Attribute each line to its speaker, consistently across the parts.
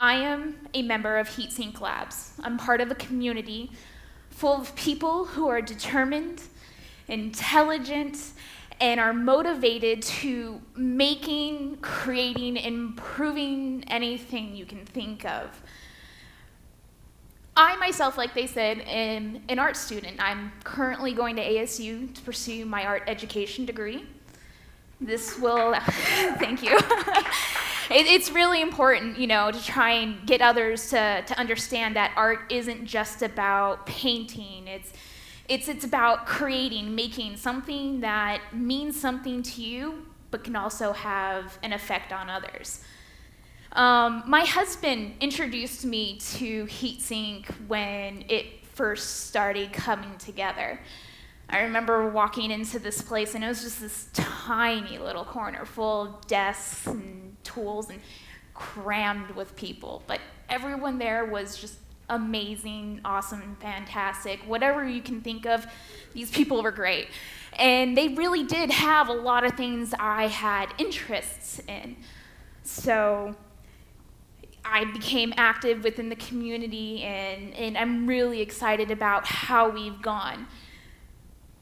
Speaker 1: I am a member of HeatSync Labs. I'm part of a community full of people who are determined, intelligent, and are motivated to making, creating, improving anything you can think of. I myself, like they said, am an art student. I'm currently going to ASU to pursue my art education degree. This will, thank you. It's really important, to try and get others to understand that art isn't just about painting. It's about creating, making something that means something to you, but can also have an effect on others. My husband introduced me to HeatSync when it first started coming together. I remember walking into this place, and it was just this tiny little corner full of desks and tools and crammed with people. But everyone there was just amazing, awesome, and fantastic. Whatever you can think of, these people were great. And they really did have a lot of things I had interests in. So I became active within the community, and I'm really excited about how we've gone.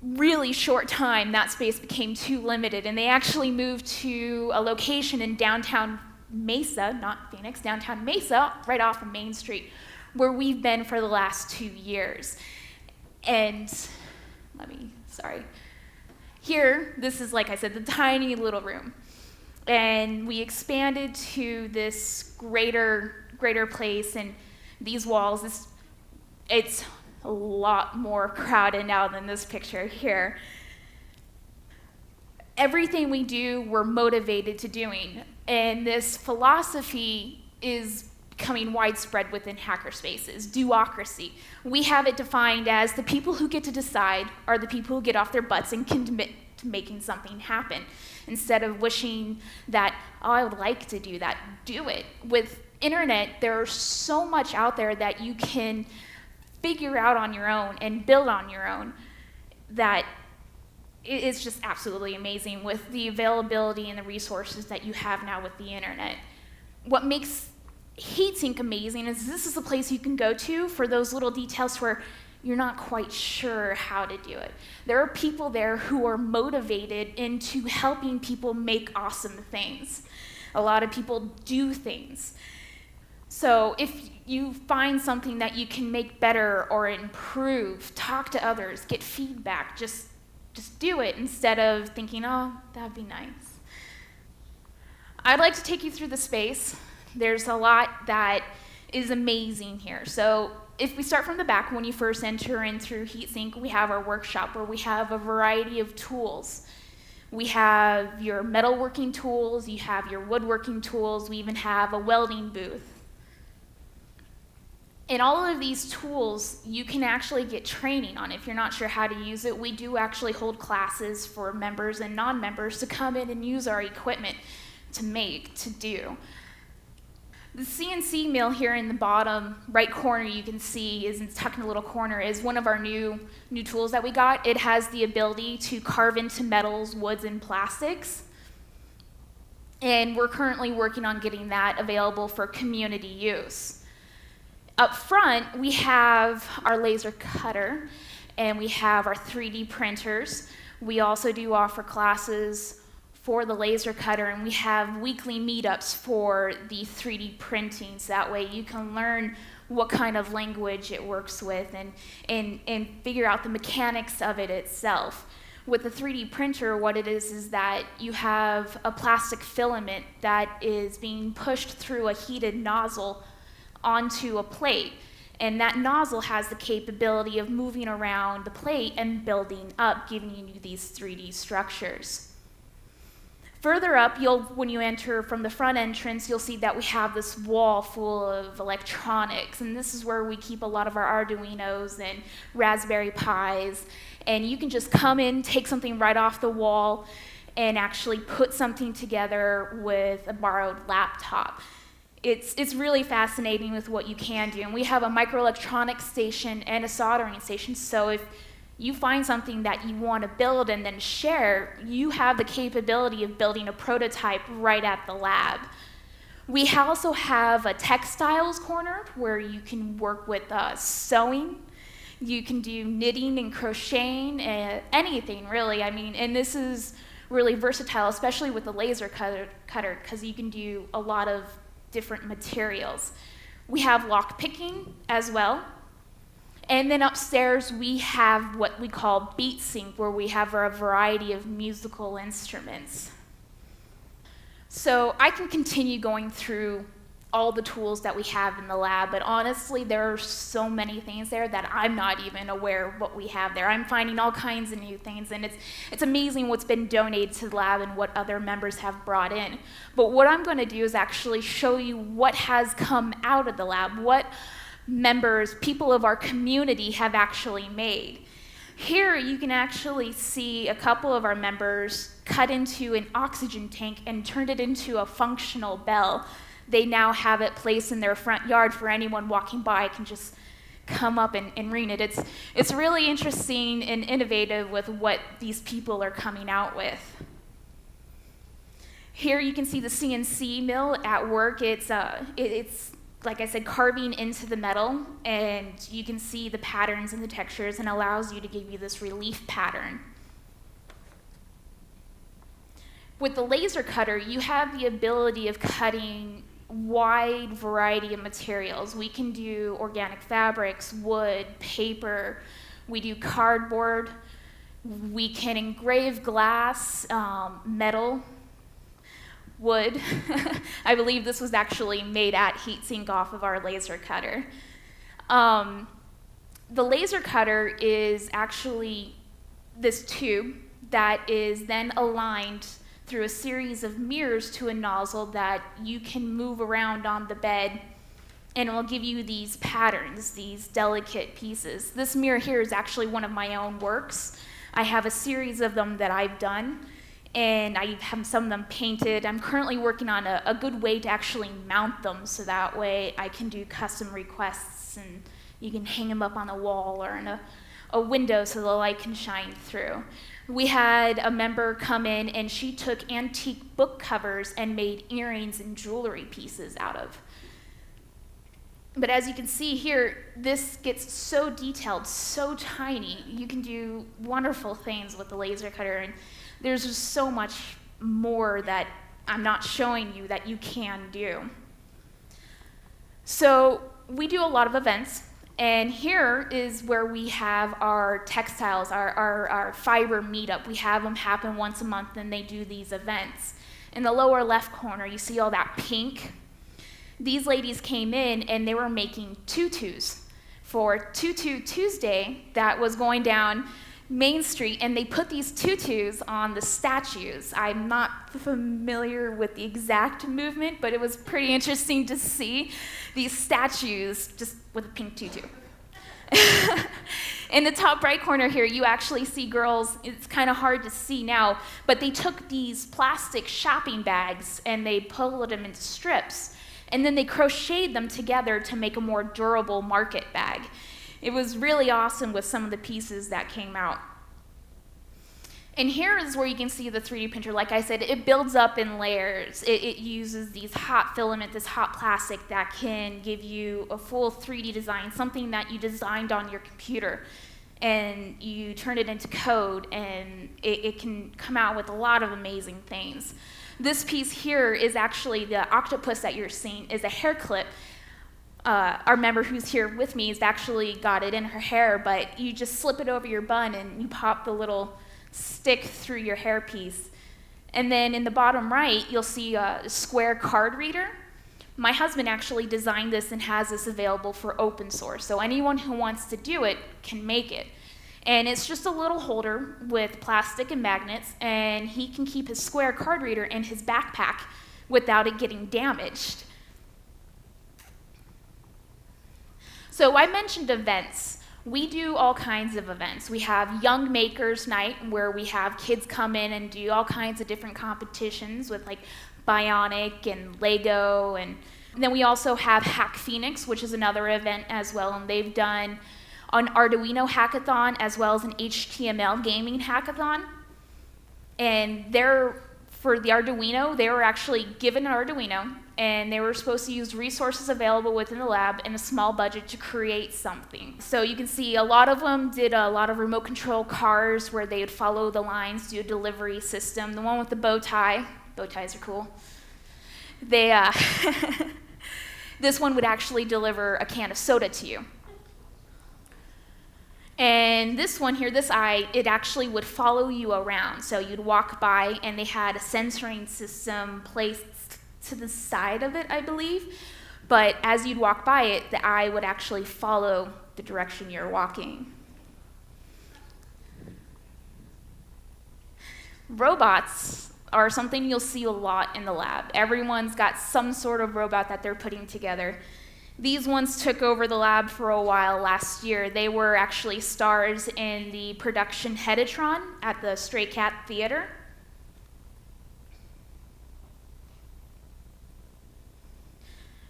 Speaker 1: Really short time, that space became too limited, and they actually moved to a location in downtown Mesa, not Phoenix, downtown Mesa, right off of Main Street, where we've been for the last 2 years. And, here, this is, like I said, the tiny little room. And we expanded to this greater place, and these walls, it's a lot more crowded now than this picture here. Everything we do, we're motivated to doing, and this philosophy is becoming widespread within hackerspaces, duocracy. We have it defined as the people who get to decide are the people who get off their butts and can commit to making something happen. Instead of wishing that, oh, I would like to do that, do it. With internet, there's so much out there that you can figure out on your own and build on your own that it's just absolutely amazing with the availability and the resources that you have now with the internet. What makes HeatSync amazing is this is a place you can go to for those little details where you're not quite sure how to do it. There are people there who are motivated into helping people make awesome things. A lot of people do things. So if you find something that you can make better or improve, talk to others, get feedback, just do it instead of thinking, oh, that'd be nice. I'd like to take you through the space. There's a lot that is amazing here. So if we start from the back, when you first enter in through HeatSync, we have our workshop where we have a variety of tools. We have your metalworking tools, you have your woodworking tools, we even have a welding booth. And all of these tools, you can actually get training on. If you're not sure how to use it, we do actually hold classes for members and non-members to come in and use our equipment to do. The Cnc Mill here in the bottom right corner you can see is tucked in a little corner is one of our new tools that we got. It has the ability to carve into metals, woods, and plastics. And we're currently working on getting that available for community use. Up front, we have our laser cutter, and we have our 3D printers. We also do offer classes for the laser cutter, and we have weekly meetups for the 3D printing, so that way you can learn what kind of language it works with and figure out the mechanics of it itself. With the 3D printer, what it is that you have a plastic filament that is being pushed through a heated nozzle onto a plate, and that nozzle has the capability of moving around the plate and building up, giving you these 3D structures. Further up, when you enter from the front entrance, you'll see that we have this wall full of electronics, and this is where we keep a lot of our Arduinos and Raspberry Pis, and you can just come in, take something right off the wall, and actually put something together with a borrowed laptop. It's really fascinating with what you can do, and we have a microelectronics station and a soldering station, so if you find something that you want to build and then share, you have the capability of building a prototype right at the lab. We also have a textiles corner where you can work with sewing. You can do knitting and crocheting, anything really. I mean, and this is really versatile, especially with the laser cutter, because you can do a lot of different materials. We have lock picking as well. And then upstairs we have what we call HeatSync, where we have a variety of musical instruments. So I can continue going through all the tools that we have in the lab, but honestly, there are so many things there that I'm not even aware of what we have there. I'm finding all kinds of new things, and it's amazing what's been donated to the lab and what other members have brought in. But what I'm going to do is actually show you what has come out of the lab, what members, people of our community have actually made. Here you can actually see a couple of our members cut into an oxygen tank and turned it into a functional bell. They now have it placed in their front yard for anyone walking by can just come up and ring it. It's really interesting and innovative with what these people are coming out with. Here you can see the Cnc Mill at work. It's like I said, carving into the metal, and you can see the patterns and the textures, and allows you to give you this relief pattern. With the laser cutter, you have the ability of cutting wide variety of materials. We can do organic fabrics, wood, paper, we do cardboard, we can engrave glass, metal, wood. I believe this was actually made at HeatSync off of our laser cutter. The laser cutter is actually this tube that is then aligned through a series of mirrors to a nozzle that you can move around on the bed, and it will give you these patterns, these delicate pieces. This mirror here is actually one of my own works. I have a series of them that I've done, and I have some of them painted. I'm currently working on a good way to actually mount them, so that way I can do custom requests, and you can hang them up on the wall or in a window so the light can shine through. We had a member come in, and she took antique book covers and made earrings and jewelry pieces out of. But as you can see here, this gets so detailed, so tiny. You can do wonderful things with the laser cutter, and there's just so much more that I'm not showing you that you can do. So we do a lot of events. And here is where we have our textiles, our fiber meetup. We have them happen once a month, and they do these events. In the lower left corner, you see all that pink. These ladies came in, and they were making tutus for Tutu Tuesday that was going down Main Street, and they put these tutus on the statues. I'm not familiar with the exact movement, but it was pretty interesting to see these statues just with a pink tutu. In the top right corner here, you actually see girls, it's kind of hard to see now, but they took these plastic shopping bags and they pulled them into strips, and then they crocheted them together to make a more durable market bag. It was really awesome with some of the pieces that came out. And here is where you can see the 3D printer. Like I said, it builds up in layers. It uses these hot filament, this hot plastic that can give you a full 3D design, something that you designed on your computer, and you turn it into code, and it can come out with a lot of amazing things. This piece here is actually the octopus that you're seeing is a hair clip. Our member who's here with me has actually got it in her hair, but you just slip it over your bun and you pop the little stick through your hairpiece. And then in the bottom right, you'll see a square card reader. My husband actually designed this and has this available for open source, so anyone who wants to do it can make it. And it's just a little holder with plastic and magnets, and he can keep his square card reader in his backpack without it getting damaged. So I mentioned events. We do all kinds of events. We have Young Makers Night, where we have kids come in and do all kinds of different competitions with like Bionic and Lego, and then we also have Hack Phoenix, which is another event as well, and they've done an Arduino hackathon as well as an HTML gaming hackathon. And for the Arduino, they were actually given an Arduino, and they were supposed to use resources available within the lab and a small budget to create something. So you can see a lot of them did a lot of remote control cars where they would follow the lines, do a delivery system. The one with the bow ties are cool. This one would actually deliver a can of soda to you. And this one here, this eye, it actually would follow you around. So you'd walk by, and they had a sensoring system placed to the side of it, I believe. But as you'd walk by it, the eye would actually follow the direction you're walking. Robots are something you'll see a lot in the lab. Everyone's got some sort of robot that they're putting together. These ones took over the lab for a while last year. They were actually stars in the production Headatron at the Stray Cat Theater.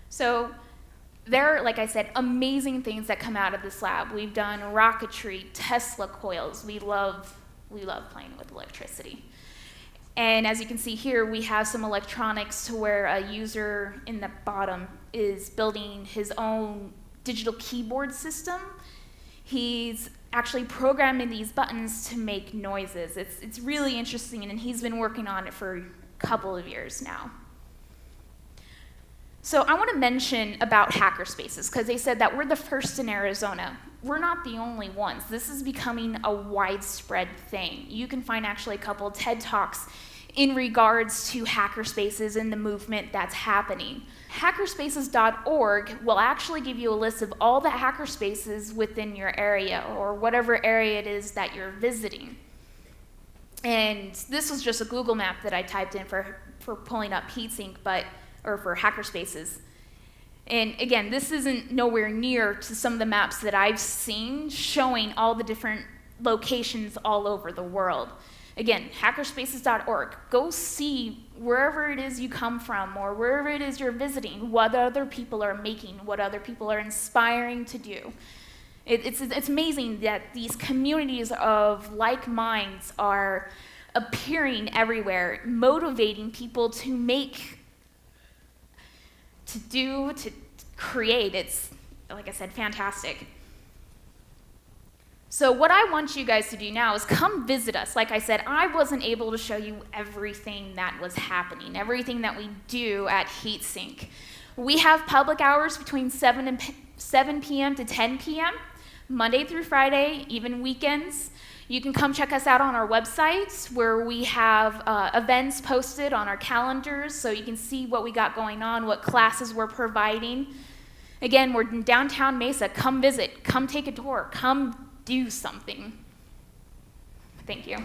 Speaker 1: So there are, like I said, amazing things that come out of this lab. We've done rocketry, Tesla coils. We love playing with electricity. And as you can see here, we have some electronics to where a user in the bottom is building his own digital keyboard system. He's actually programming these buttons to make noises. It's really interesting, and he's been working on it for a couple of years now. So I want to mention about hackerspaces, because they said that we're the first in Arizona. We're not the only ones. This is becoming a widespread thing. You can find actually a couple of TEDTalks in regards to hackerspaces and the movement that's happening. Hackerspaces.org will actually give you a list of all the hackerspaces within your area, or whatever area it is that you're visiting. And this was just a Google map that I typed in for pulling up HeatSync, or for hackerspaces. And again, this isn't nowhere near to some of the maps that I've seen showing all the different locations all over the world. Again, hackerspaces.org. Go see wherever it is you come from, or wherever it is you're visiting, what other people are making, what other people are inspiring to do. It's amazing that these communities of like minds are appearing everywhere, motivating people to make, to do, to create. It's, like I said, fantastic. So what I want you guys to do now is come visit us. Like I said, I wasn't able to show you everything that was happening, everything that we do at HeatSync. We have public hours between 7 p.m. to 10 p.m., Monday through Friday, even weekends. You can come check us out on our website, where we have events posted on our calendars, so you can see what we got going on, what classes we're providing. Again, we're in downtown Mesa. Come visit, come take a tour, come do something. Thank you.